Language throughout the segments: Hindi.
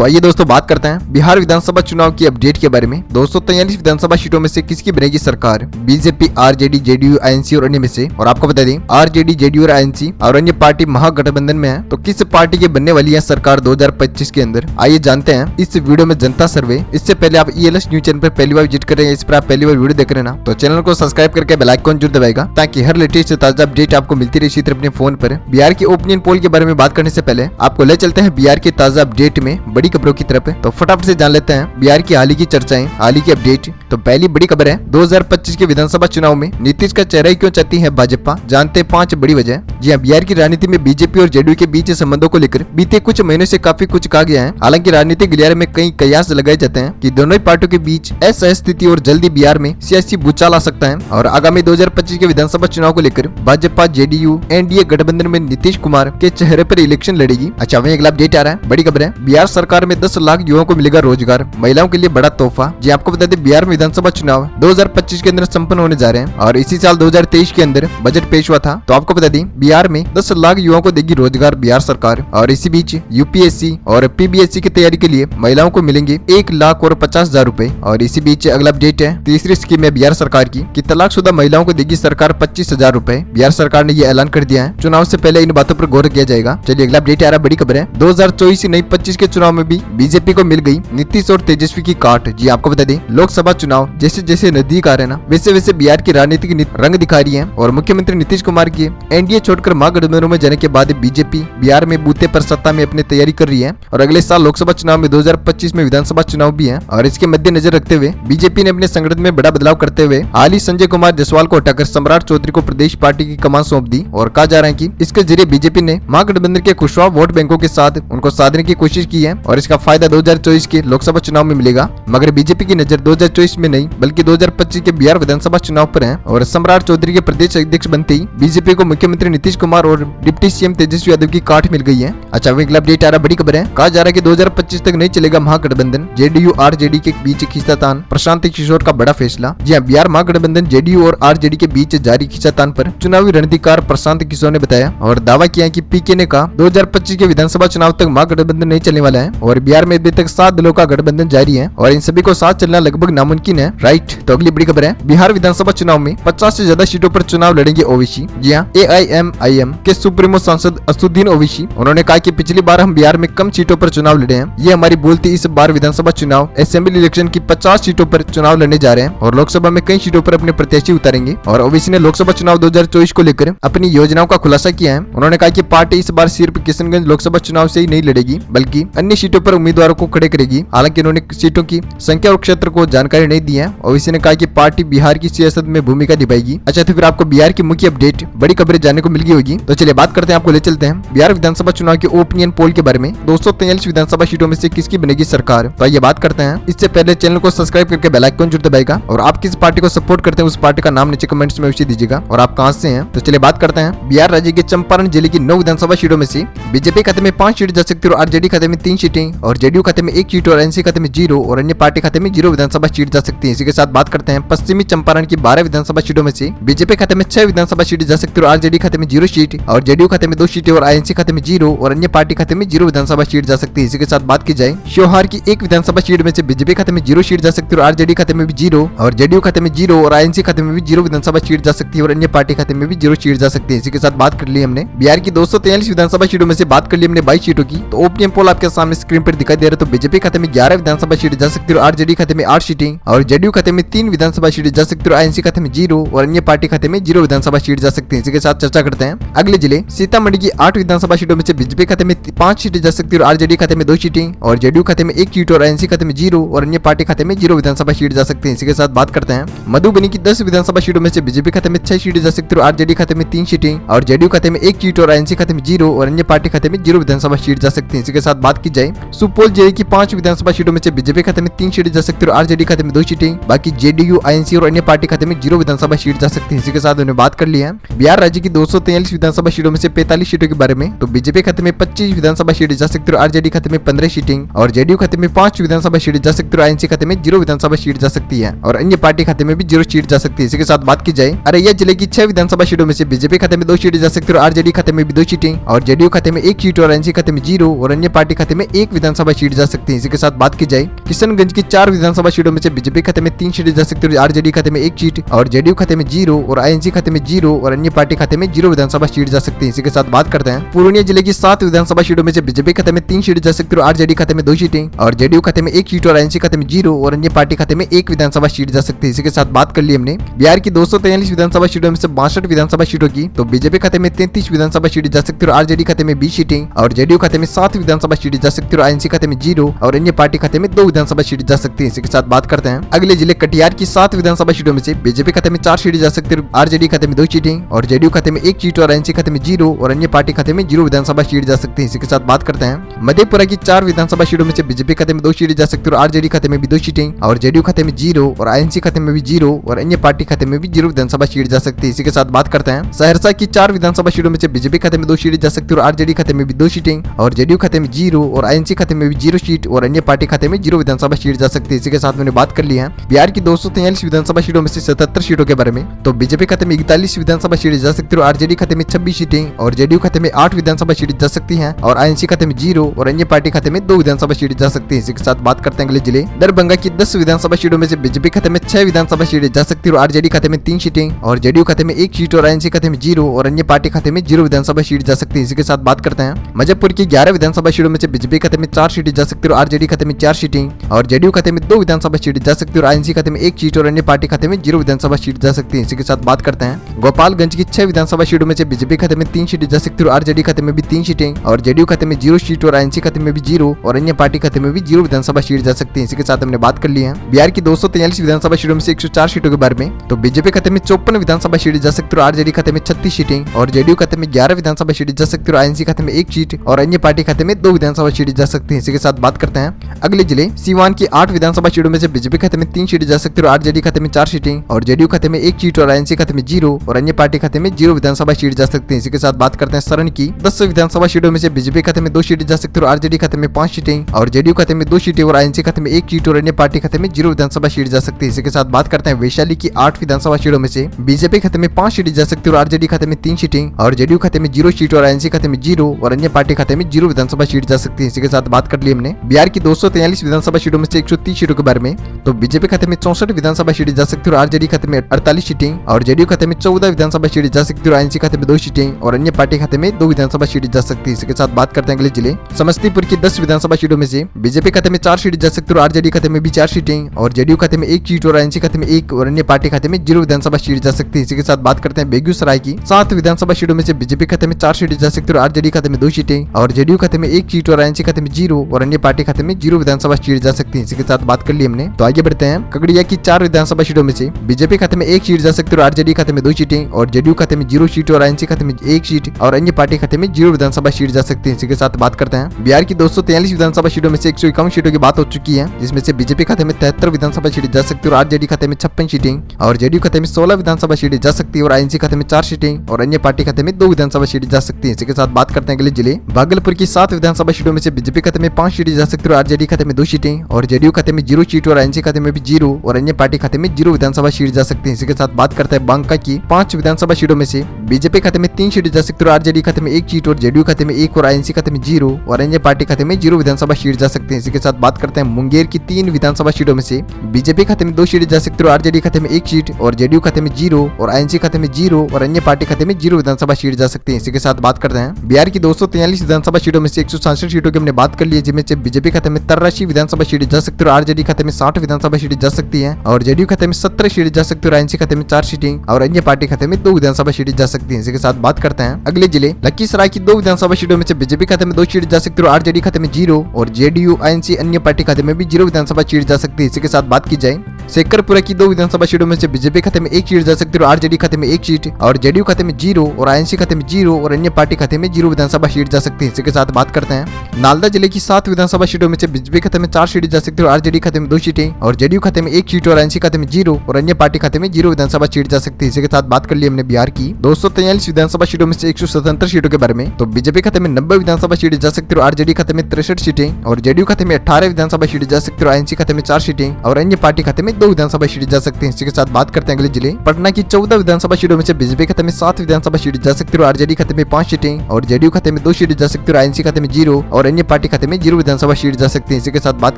तो आइए दोस्तों बात करते हैं बिहार विधानसभा चुनाव की अपडेट के बारे में। 243 विधानसभा सीटों में से किसकी बनेगी सरकार? बीजेपी, आरजेडी, जेडीयू, आईएनसी और अन्य में से। और आपको बता दें आरजेडी, जेडीयू और आईएनसी और अन्य पार्टी महागठबंधन में है। तो किस पार्टी की बनने वाली है सरकार 2025 के अंदर? आइए जानते हैं इस वीडियो में जनता सर्वे। इससे पहले आप ELS न्यूज चैनल पर पहली बार विजिट कर रहे हैं, इस पर आप पहली बार वीडियो देख रहे हैं ना, तो चैनल को सब्सक्राइब करके बेल आइकन जरूर दबाएगा ताकि हर लेटेस्ट ताजा अपडेट आपको मिलती रहे इसी तरह अपने फोन पर। बिहार की ओपिनियन पोल के बारे में बात करने से पहले आपको ले चलते हैं बिहार के ताजा अपडेट में बड़ी खबरों की तरफ। तो फटाफट से जान लेते हैं बिहार की हाल ही की चर्चाएं, हाल ही की अपडेट। तो पहली बड़ी खबर है 2025 के विधानसभा चुनाव में नीतीश का चेहरा ही क्यों चाहती है भाजपा? जानते हैं 5 बड़ी वजह। जी हाँ, बिहार की राजनीति में बीजेपी और जेडीयू के बीच संबंधों को लेकर बीते कुछ महीनों से काफी कुछ कहा गया है। हालांकि राजनीतिक गलियारे में कई कयास लगाए जाते हैं कि दोनों ही पार्टियों के बीच असहज स्थिति और जल्दी बिहार में सियासी भूचाल आ सकता है। और आगामी 2025 के विधानसभा चुनाव को लेकर भाजपा, जेडीयू, एनडीए गठबंधन में नीतीश कुमार के चेहरे पर इलेक्शन लड़ेगी। अच्छा, वहीं अगला अपडेट आ रहा है, बड़ी खबर है बिहार सरकार में 10 लाख युवाओं को मिलेगा रोजगार, महिलाओं के लिए बड़ा तोहफा। जी आपको बता दें बिहार में विधानसभा चुनाव 2025 के अंदर संपन्न होने जा रहे हैं और इसी साल 2023 के अंदर बजट पेश हुआ था। तो आपको बता दें बिहार में 10 लाख युवाओं को देगी रोजगार बिहार सरकार। और इसी बीच यूपीएससी और पीबीएससी की तैयारी के लिए महिलाओं को मिलेंगे 1,50,000 रुपए। और इसी बीच अगला अपडेट है तीसरी स्कीम है बिहार सरकार की तलाकशुदा महिलाओं को देगी सरकार 25,000 रुपए। बिहार सरकार ने ये ऐलान कर दिया है, चुनाव से पहले इन बातों पर गौर किया जाएगा। चलिए अगला अपडेट आ रहा है, बड़ी खबर है 2024 से नई 25 के चुनाव में भी बीजेपी को मिल गई नीतीश और तेजस्वी की काट। जी आपको बता दें लोकसभा चुनाव जैसे जैसे नजदीक आ रहे हैं ना, वैसे वैसे बिहार की राजनीतिक रंग दिखा रही है। और मुख्यमंत्री नीतीश कुमार की एनडीए छोड़कर महागठबंधन में जाने के बाद बीजेपी बिहार में बूते पर सत्ता में अपनी तैयारी कर रही है। और अगले साल लोकसभा चुनाव में 2025 में विधानसभा चुनाव भी है। और इसके मद्देनजर रखते हुए बीजेपी ने अपने संगठन में बड़ा बदलाव करते हुए हाल ही संजय कुमार जायसवाल को हटाकर सम्राट चौधरी को प्रदेश पार्टी की कमान सौंप दी। और कहा जा रहा है कि इसके जरिए बीजेपी ने महागठबंधन के खुशहाल वोट बैंकों के साथ उनको साधने की कोशिश की है और इसका फायदा 2024 के लोकसभा चुनाव में मिलेगा। मगर बीजेपी की नजर 2024 में नहीं बल्कि 2025 के बिहार विधानसभा चुनाव पर है। और सम्राट चौधरी के प्रदेश अध्यक्ष बनते ही बीजेपी को मुख्यमंत्री नीतीश कुमार और डिप्टी सीएम तेजस्वी यादव की काट मिल गई है। अच्छा, अगला अपडेट आ रहा, बड़ी खबर है कहा जा रहा है कि 2025 तक नहीं चलेगा महागठबंधन, जेडीयू आरजेडी के बीच खींचातान, प्रशांत किशोर का बड़ा फैसला। जी हाँ, बिहार महागठबंधन जेडीयू और आरजेडी के बीच जारी खींचातान पर चुनावी रणनीतिकार प्रशांत किशोर ने बताया और दावा किया कि पीके ने कहा 2025 के विधानसभा चुनाव तक महागठबंधन नहीं चलने वाला है। और बिहार में अभी तक 7 दलों का गठबंधन जारी है और इन सभी को साथ चलना लगभग नामुमकिन है। राइट, तो अगली बड़ी खबर है बिहार विधानसभा चुनाव में 50 से ज्यादा सीटों पर चुनाव लड़ेंगे ओवैसी। जी हाँ, AIMIM के सुप्रीमो सांसद असदुद्दीन ओवैसी उन्होंने कहा कि पिछली बार हम बिहार में कम सीटों पर चुनाव लड़े हैं, ये हमारी भूल थी। इस बार विधानसभा चुनाव असेंबली इलेक्शन की 50 सीटों पर चुनाव लड़ने जा रहे हैं और लोकसभा में कई सीटों पर अपने प्रत्याशी उतारेंगे। और ओवैसी ने लोकसभा चुनाव 2024 को लेकर अपनी योजनाओं का खुलासा किया है। उन्होंने कहा कि पार्टी इस बार सिर्फ किशनगंज लोकसभा चुनाव से ही नहीं लड़ेगी बल्कि अन्य सीटों पर उम्मीदवारों को खड़े करेगी। हालांकि उन्होंने सीटों की संख्या और क्षेत्र को जानकारी नहीं दी है। ओवैसी ने कहा कि पार्टी बिहार की सियासत में भूमिका निभाएगी। अच्छा, तो फिर आपको बिहार की मुख्य अपडेट बड़ी खबरें जानने को मिल गई होगी। तो चलिए बात करते हैं, आपको ले चलते हैं बिहार विधानसभा चुनाव के ओपिनियन पोल के बारे में। 243 विधानसभा सीटों में से किसकी बनेगी सरकार? तो आइए बात करते हैं। इससे पहले चैनल को सब्सक्राइब करके बेल आइकन जरूर दबाएगा और आप किस पार्टी को सपोर्ट करते हैं उस पार्टी का नाम नीचे कमेंट्स में अवश्य दीजिएगा और आप कहां से हैं। तो चलिए बात करते हैं बिहार राज्य के चंपारण जिले की 9 विधानसभा सीटों में से बीजेपी खाते में 5 सीट जा सकती है और आरजेडी खाते में 3 सीटें और जेडीयू खाते में 1 सीट और एनसी खाते में 0 और अन्य पार्टी खाते में 0 विधानसभा सीट जा सकती है। इसी के साथ बात करते हैं पश्चिमी चंपारण की 12 विधानसभा सीटों में से बीजेपी खाते में 6 विधानसभा सीट जा सकती है और आरजेडी खाते में 0 सीट और जेडीयू खाते में 2 सीटें और आईएनसी खाते में 0 और अन्य पार्टी खाते में 0 विधानसभा सीट जा सकती है। इसी के साथ बात की जाए श्योहार की 1 विधानसभा सीट में से बीजेपी खाते में 0 सीट जा सकती है और आरजेडी खाते में भी 0 और जेडीयू खाते में 0 और आईएनसी खाते में भी 0 विधानसभा सीट जा सकती है और अन्य पार्टी खाते में भी 0 सीट जा सकती है। इसी के साथ बात कर ली हमने बिहार की 243 विधानसभा सीटों में से बात कर ली हमने 22 सीटों की। तो ओपिनियन पोल आपके सामने स्क्रीन पर दिखाई दे रहा है। तो बीजेपी खाते में 11 विधानसभा सीट जा सकती है और आरजेडी खाते में 8 सीटें और जेडीयू खाते में 3 विधानसभा सीट जा सकती है और आईएनसी खाते में 0 और अन्य पार्टी खाते में 0 विधानसभा सीट जा सकती है। इसी के साथ चर्चा करते हैं अगले जिले सीतामढ़ी की 8 विधानसभा सीटों में से बीजेपी खाते में 5 सीटें जा सकती है और आरजेडी खाते में 2 सीटें और जेडीयू खाते में 1 सीट और आईएनसी खाते में 0 और अन्य पार्टी खाते में 0 विधानसभा सीट जा सकती है। इसी के साथ बात करते हैं मधुबनी की 10 विधानसभा सीटों में से बीजेपी खाते में 6 सीटें जा सकती है और आरजेडी खाते में 3 सीटें और जेडीयू खाते में 1 सीट और आईएनसी खाते में 0 और अन्य पार्टी खाते में 0 विधानसभा सीट जा सकती है। इसी के साथ बात की जाए सुपौल जिले की 5 विधानसभा सीटों में से बीजेपी खाते में 3 सीटें जा सकती है और आरजेडी खाते में 2 सीटें, बाकी जेडीयू, आईएनसी और अन्य पार्टी खाते में 0 विधानसभा सीट जा सकती है। इसी के साथ उन्होंने बात कर ली है बिहार राज्य की 243 विधानसभा सीटों में से 45 सीटों के बारे में। तो बीजेपी खाते में 25 विधानसभा सीटें जा सकती है और आरजेडी खाते में 15 सीटें और जेडीयू खाते में 5 विधानसभा सीटें जा सकती है और आईएनसी खाते में 0 विधानसभा सीट जा सकती है और अन्य पार्टी खाते में भी 0 सीट जा सकती है। इसी के साथ बात की जाए अररिया जिले की 6 विधानसभा सीटों में से बीजेपी खाते में 2 सीटें जा सकती है और आरजेडी खाते में भी 2 सीटें और जेडीयू खाते में 1 सीट और एनसी खाते में 0 और अन्य पार्टी खाते में 1 एक विधानसभा सीट जा सकती है। इसी के साथ बात की जाए किशनगंज की 4 विधानसभा सीटों में से बीजेपी खाते में 3 सीटें जा सकती है, आरजेडी खाते में 1 सीट और जेडीयू खाते में 0 और आईएनसी खाते में 0 और अन्य पार्टी खाते में 0 विधानसभा सीट जा सकती है। इसी के साथ बात करते हैं पूर्णिया जिले की 7 विधानसभा सीटों में से बीजेपी खाते में 3 सीटें जा सकती है, आरजेडी खाते में 2 सीटें और जेडीयू खाते में 1 सीट और आईएनसी खाते में 0 और अन्य पार्टी खाते में 1 विधानसभा सीट जा सकती है। इसी के साथ बात कर ली हमने बिहार की 243 विधानसभा सीटों में से 62 विधानसभा सीटों की, तो बीजेपी खाते में 33 विधानसभा सीटें जा सकती है, आरजेडी खाते में 20 सीटें और जेडीयू खाते में 7 विधानसभा सीटें जा सकती है, आईएनसी खाते में 0 और अन्य पार्टी खाते में 2 विधानसभा सीटें जा सकती है। इसी के साथ बात करते हैं अगले जिले कटिहार की 7 विधानसभा सीटों में से बीजेपी खाते में 4 सीटें जा सकती है, आरजेडी खाते में 2 सीटें और जेडीयू खाते में 1 सीट और आईएनसी खाते में 0 और अन्य पार्टी खाते में 0 विधानसभा सीट जा सकती है। इसी के साथ बात करते हैं मधेपुरा की 4 विधानसभा सीटों में से बीजेपी खाते में 2 सीटें जा सकती है, आरजेडी खाते में भी 2 सीटें और जेडीयू खाते में 0 और आईएनसी खाते में भी 0 और अन्य पार्टी खाते में भी 0 विधानसभा सीट जा सकती है। इसी के साथ बात करते हैं सहरसा की 4 विधानसभा सीटों में से बीजेपी खाते में 2 सीटें जा सकती है, आरजेडी खाते में भी 2 सीटें और जेडीयू खाते में 0 और आईएनसी खाते में भी 0 सीट और अन्य पार्टी खाते में 0 विधानसभा सीट जा सकती है। इसी के साथ मैंने बात कर ली है बिहार की 243 विधानसभा सीटों में से 77 सीटों के बारे में, तो बीजेपी खाते में 41 विधानसभा सीटें जा सकती है, आरजेडी खाते में 26 सीटें और जेडीयू खाते में 8 विधानसभा सीटें जा सकती हैं और आईएनसी खाते में 0 और अन्य पार्टी खाते में 2 विधानसभा सीटें जा सकती है। इसी के साथ बात करते हैं अगले जिले दरभंगा की 10 विधानसभा सीटों में से बीजेपी खाते में 6 विधानसभा सीटें जा सकती है, आरजेडी खाते में 3 सीटें और जेडीयू खाते में 1 सीट और आईएनसी खाते में 0 और अन्य पार्टी खाते में 0 विधानसभा सीट जा सकती है। इसी के साथ बात करते हैं मुजफ्फरपुर की 11 विधानसभा सीटों में से बीजेपी खाते में 4 सीटें जा सकती है, आरजेडी खाते में 4 सीटें और जेडीयू खाते में 2 विधानसभा सीटें जा सकती है और आईएनसी खाते में 1 सीट और अन्य पार्टी खाते में 0 विधानसभा सीट जा सकती है। इसी के साथ बात करते हैं गोपालगंज की 6 विधानसभा सीटों में से बीजेपी खाते में 3 सीटें जा सकती है, आरजेडी खाते में भी 3 सीटें और जेडीयू खाते में 0 सीट और आईएनसी खाते में भी 0 और अन्य पार्टी खाते में भी 0 विधानसभा सीट जा सकती है। इसी के साथ हमने बात कर ली है बिहार की 243 विधानसभा सीटों में से 104 सीटों के बारे में, तो बीजेपी खाते में 54 विधानसभा सीटें जा सकती है, आरजेडी खाते में 36 सीटें और जेडीयू खाते में 11 विधानसभा सीटें जा सकती है, आईएनसी खाते में 1 सीट और अन्य पार्टी खाते में 2 विधानसभा सीटें जा सकती है। इसी के साथ बात करते हैं अगले जिले सीवान की 8 विधानसभा सीटों में से बीजेपी खाते में 3 सीटें जा सकती है, आरजेडी खाते में 4 सीटें और जेडीयू खाते में 1 सीट और आईएनसी खाते में 0 और अन्य पार्टी खाते में 0 विधानसभा सीट जा सकती है। इसी के साथ बात करते हैं सरण की 10 विधानसभा सीटों में से बीजेपी खाते में 2 सीटें जा सकती है, आरजेडी खाते में 5 सीटें और जेडीयू खाते में 2 सीटें और आईएनसी खाते में 1 सीट और अन्य पार्टी खाते में 0 विधानसभा सीट जा सकती है। इसी के साथ बात करते हैं वैशाली की 8 विधानसभा सीटों में से बीजेपी खाते में 5 सीटें जा सकती है, आरजेडी खाते में 3 सीटें और जेडीयू खाते में 0 सीट और आईएनसी खाते में 0 और अन्य पार्टी खाते में 0 विधानसभा सीट जा सकती है। इसी के साथ बात कर ली हमने बिहार की 243 विधानसभा सीटों में से 130 सीटों के बारे में, तो बीजेपी खाते में 64 विधानसभा सीटें जा सकती है, आरजेडी खाते में 48 सीटें और जेडीयू खाते में 14 विधानसभा सीटें जा सकती है, आईएनसी खाते में 2 सीटें और अन्य पार्टी खाते में 2 विधानसभा सीटें जा सकती है। इसके साथ बात करते हैं अगले जिले समस्तीपुर की 10 विधानसभा सीटों में से बीजेपी खाते में 4 सीटें जा सकती है, आरजेडी खाते में भी 4 सीटें और जेडीयू खाते में 1 सीट और आईएनसी खाते में 1 और अन्य पार्टी खाते में 0 विधानसभा सीट जा सकती है। इसी के साथ बात करते हैं बेगूसराय की 7 विधानसभा सीटों में से बीजेपी खाते में 4 सीटें जा सकती है, आरजेडी खाते में 2 सीटें और जेडीयू खाते में 1 सीट और आईएनसी खाते में 0 और अन्य पार्टी खाते में 0 विधानसभा सीट जा सकती है। इसी के साथ बात कर ली हमने, तो आगे बढ़ते हैं खगड़िया की 4 विधानसभा सीटों में से बीजेपी खाते में 1 सीट जा सकती है, आरजेडी खाते में 2 सीटें और जेडीयू खाते में 0 सीट और आईएनसी खाते में 1 सीट और अन्य पार्टी खाते में 0 विधानसभा सीट जा सकती है। इसी के साथ बात करते हैं बिहार की 243 विधानसभा सीटों में से 151 सीटों की बात हो चुकी है, जिसमें से बीजेपी खाते में 73 विधानसभा सीटें जा सकती है, आरजेडी खाते में 56 सीटें और जेडीयू खाते में 16 विधानसभा सीटें जा सकती है और आईएनसी खाते में 4 सीटें और अन्य पार्टी खाते में 2 विधानसभा सीटें जा सकती है। इसी के साथ बात करते हैं अगले जिले भागलपुर की 7 विधानसभा सीटों में से बीजेपी खाते में 5 सीटें जा सकती है, आरजेडी खाते में 2 सीटें और जेडीयू खाते में 0 सीट और आईएनसी खाते में भी 0 और अन्य पार्टी खाते में 0 विधानसभा सीट जा सकती है। इसी के साथ बात करते हैं बांका की 5 विधानसभा सीटों में से बीजेपी खाते में 3 सीटें जा सकती है, आरजेडी खाते में 1 सीट और जेडीयू खाते में 1 और आईएनसी खाते में 0 और अन्य पार्टी खाते में 0 विधानसभा सीट जा सकते हैं। इसी के साथ बात करते हैं मुंगेर की 3 विधानसभा सीटों में से बीजेपी खाते में 2 सीटें जा सकती है, आरजेडी खाते में 1 सीट और जेडीयू खाते में 0 और आईएनसी खाते में 0 और अन्य पार्टी खाते में 0 विधानसभा सीट जा सकती है। इसी के साथ बात करते हैं बिहार की 243 विधानसभा सीटों में से 167 सीटों की हमने बात कर ली है, जिनमें से बीजेपी खाते में 83 विधानसभा सीटें जा सकती है, आरजेडी खाते में 60 विधानसभा सीटें जा सकती है और जेडीयू खाते में 17 सीटें जा सकती है, आईएनसी खाते में 4 सीटें और अन्य पार्टी खाते में 2 विधानसभा सीटें जा सकती है। इसी के साथ बात करते हैं अगले जिले लखीसराय की 2 विधानसभा सीटों में से बीजेपी खाते में 2 सीटें जा सकती है, आरजेडी खाते में 0 और जेडीयू आईएनसी अन्य पार्टी खाते में भी 0 विधानसभा सीट जा सकती है। इसी के साथ बात की जाए शेखरपुरा की 2 विधानसभा सीटों में से बीजेपी खाते में 1 सीट जा सकती है, आरजेडी खाते में 1 सीट और जेडीयू खाते में 0 और आईएनसी खाते में 0 और अन्य पार्टी खाते में 0 विधानसभा सीट जा सकती है। इसी के साथ बात करते हैं नालंदा जिले की 7 विधानसभा सीटों में से बीजेपी खाते में 4 सीटें जा सकती है, आरजेडी खाते में 2 सीटें और जेडीयू खाते में 1 सीट और आईएनसी खाते में 0 और अन्य पार्टी खाते में 0 विधानसभा सीट जा सकती है। इसी के साथ बात कर ली हमने बिहार की 243 विधानसभा सीटों में से 177 सीटों के बारे में, तो बीजेपी खाते में 90 विधानसभा सीटें जा सकती है, आरजेडी खाते में 63 सीटें और जेडीयू खाते में 18 विधानसभा सीटें जा सकती है, आईएनसी खाते में 4 सीटें और अन्य पार्टी खाते में में 2 विधानसभा सीट जा सकती है। इसी के साथ बात करते हैं अगले जिले पटना की 14 विधानसभा सीटों में से बीजेपी खाते में 7 विधानसभा सीट जा सकती है और आरजेडी खाते में 5 सीटें और जेडीयू खाते में 2 सीटें जा सकती है और आईएनसी खाते में 0 और अन्य पार्टी खाते में 0 विधानसभा सीट जा सकती है। इसी के साथ बात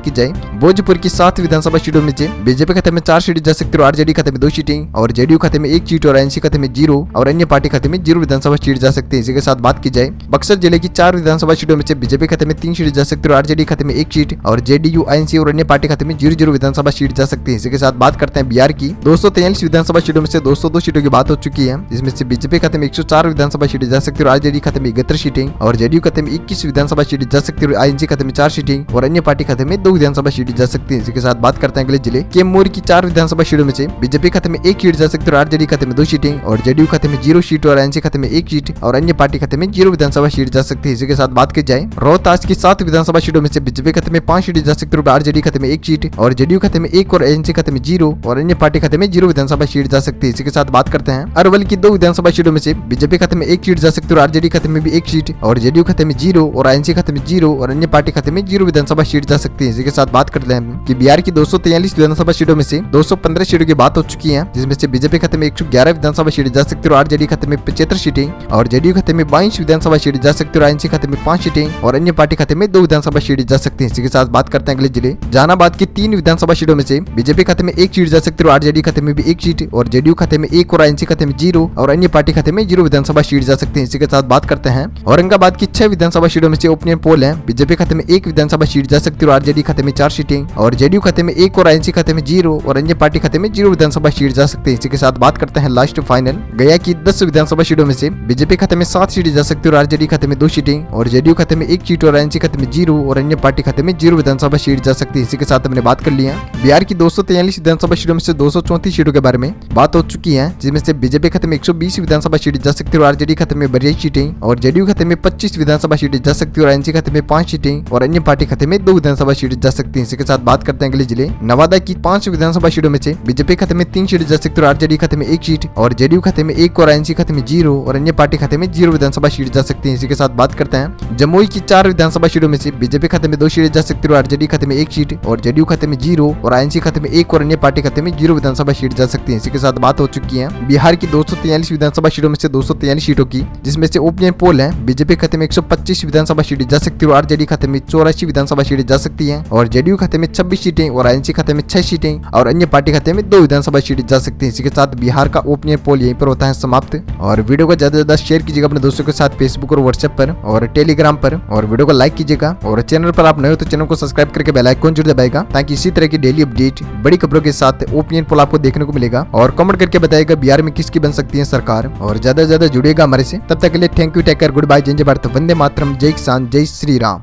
की जाए भोजपुर की 7 विधानसभा सीटों में से बीजेपी खाते में 4 सीटें जा सकती है और आरजेडी खाते में 2 सीटें और जेडीयू खाते में 1 सीट और आईएनसी खाते में 0 और अन्य पार्टी खाते में 0 विधानसभा सीट जा सकती है। इसी के साथ बात की जाए बक्सर जिले की 4 विधानसभा सीटों में से बीजेपी खाते में 3 सीट जा सकती है और आरजेडी खाते में 1 सीट और जेडीयू आईएनसी और अन्य पार्टी खाते में 0 विधानसभा सीट जा सकती है। इसी के साथ बात करते हैं बिहार की 243 विधानसभा सीटों में से 202 सीटों की बात हो चुकी है, जिसमें से बीजेपी खाते में 104 विधानसभा सीटें जा सकती है और आरजेडी खाते में 71 सीटें और जेडीयू खाते में 21 विधानसभा सीटें जा सकती है और आईएनसी खाते में 4 सीटें और अन्य पार्टी खाते में 2 विधानसभा सीटें जा सकती है। इसी के साथ बात करते हैं अगले जिले कैमूर की 4 विधानसभा सीटों में से बीजेपी खाते में 1 सीट जा सकती है और आरजेडी खाते में 2 सीटें और जेडीयू खाते में 0 सीट और आईएनसी खाते में 1 सीट और अन्य पार्टी खाते में 0 विधानसभा सीट जा सकती है। इसी के साथ बात की जाए रोहतास की 7 विधानसभा सीटों में से बीजेपी खाते में 5 सीट जा सकती है और आरजेडी खाते में 1 सीट और जेडीयू खाते में 1 और आईएनसी खाते में 0 और अन्य पार्टी खाते में 0 विधानसभा सीट जा सकती है। इसी के साथ बात करते हैं अरवल की 2 विधानसभा सीटों में से बीजेपी खाते में 1 सीट जा सकती है और आरजेडी खाते में भी 1 सीट और जेडीयू खाते में 0 और आईएनसी खाते में 0 और अन्य पार्टी खाते में 0 विधानसभा सीट जा सकती है। इसी के साथ बात करते हैं कि बिहार की 243 विधानसभा सीटों में से 215 सीटों की बात हो चुकी है, जिसमें से बीजेपी खाते में 111 विधानसभा सीटें जा सकती है और आरजेडी खाते में 75 सीटें और जेडीयू खाते में 22 विधानसभा सीटें जा सकती है और आईएनसी खाते में 5 सीटें और अन्य पार्टी खाते में 2 विधानसभा सीटें जा सकती है। इसी के साथ बात करते हैं अगले जिले जहानाबाद की 3 विधानसभा सीटों में से बीजेपी खाते में 1 सीट जा सकती है और आरजेडी खाते में भी 1 सीट और जेडीयू खाते में 1 और आईएनसी खाते में 0 और अन्य पार्टी खाते में 0 विधानसभा सीट जा सकती है। इसी के साथ बात करते हैं औरंगाबाद की 6 विधानसभा सीटों में से ओपिनियन पोल है, बीजेपी खाते में 1 विधानसभा सीट जा सकती है और आरजेडी खाते में 4 सीटें और जेडीयू खाते में 1 और आईएनसी खाते में 0 और अन्य पार्टी खाते में 0 विधानसभा सीट जा सकती है। इसी के साथ बात करते हैं लास्ट फाइनल गया की 10 विधानसभा सीटों में से बीजेपी खाते में 7 सीटें जा सकती है और आरजेडी खाते में 2 सीटें और जेडीयू खाते में 1 सीट और आईएनसी खाते में 0 और अन्य पार्टी खाते में 0 विधानसभा सीट जा सकती है। इसी के साथ हमने बात कर लिया बिहार की 243 विधानसभा सीटों में से 234 सीटों के बारे में बात हो चुकी है, जिसमें से बीजेपी खाते में 120 विधानसभा सीटें जा सकती है और आरजेडी खाते में 42 सीटें और जेडीयू खाते में 25 विधानसभा सीटें जा सकती है और आईएनसी खाते में 5 सीटें और अन्य पार्टी खाते में 2 विधानसभा सीटें जा सकती है। इसी के साथ बात करते हैं अगले जिले नवादा की 5 विधानसभा सीटों में से बीजेपी खाते में 3 सीटें जा सकती है और आरजेडी खाते में 1 सीट और जेडीयू खाते में 1 और आईएनसी खाते में 0 और अन्य पार्टी खाते में 0 विधानसभा सीट जा सकती है। इसी के साथ बात करते हैं जमुई की 4 विधानसभा सीटों में से बीजेपी खाते में 2 सीटें जा सकती है और आरजेडी खाते में 1 सीट और जेडीयू खाते में 0 और आईएनसी खाते में 1 और अन्य पार्टी खाते में 0 विधानसभा सीट जा सकती है। इसी के साथ बात हो चुकी है बिहार की 243 विधानसभा सीटों में से 243 सीटों की, जिसमें से ओपिनियन पोल है बीजेपी खाते में 125 विधानसभा सीटें जा सकती है और आरजेडी खाते में 84 विधानसभा सीटें जा सकती है और जेडीयू खाते में 26 सीटें और आईएनसी खाते में 6 सीटें और अन्य पार्टी खाते में 2 विधानसभा सीटें जा सकती है। इसी के साथ बिहार का ओपिनियन पोल यहीं पर होता है समाप्त और वीडियो को ज्यादा से ज्यादा शेयर कीजिएगा अपने दोस्तों के साथ फेसबुक और व्हाट्सएप पर और टेलीग्राम पर और वीडियो को लाइक कीजिएगा और चैनल पर आप नए हो तो चैनल को सब्सक्राइब करके बेल आइकन जरूर दबाएगा ताकि इसी तरह की डेली अपडेट बड़ी खबरों के साथ ओपिनियन पोल आपको देखने को मिलेगा और कमेंट करके बताएगा बिहार में किसकी बन सकती है सरकार और ज्यादा से ज्यादा जुड़ेगा हमारे से। तब तक के लिए thank you, take care, goodbye, जय भारत, वंदे मातरम, जय किसान, जय श्री राम।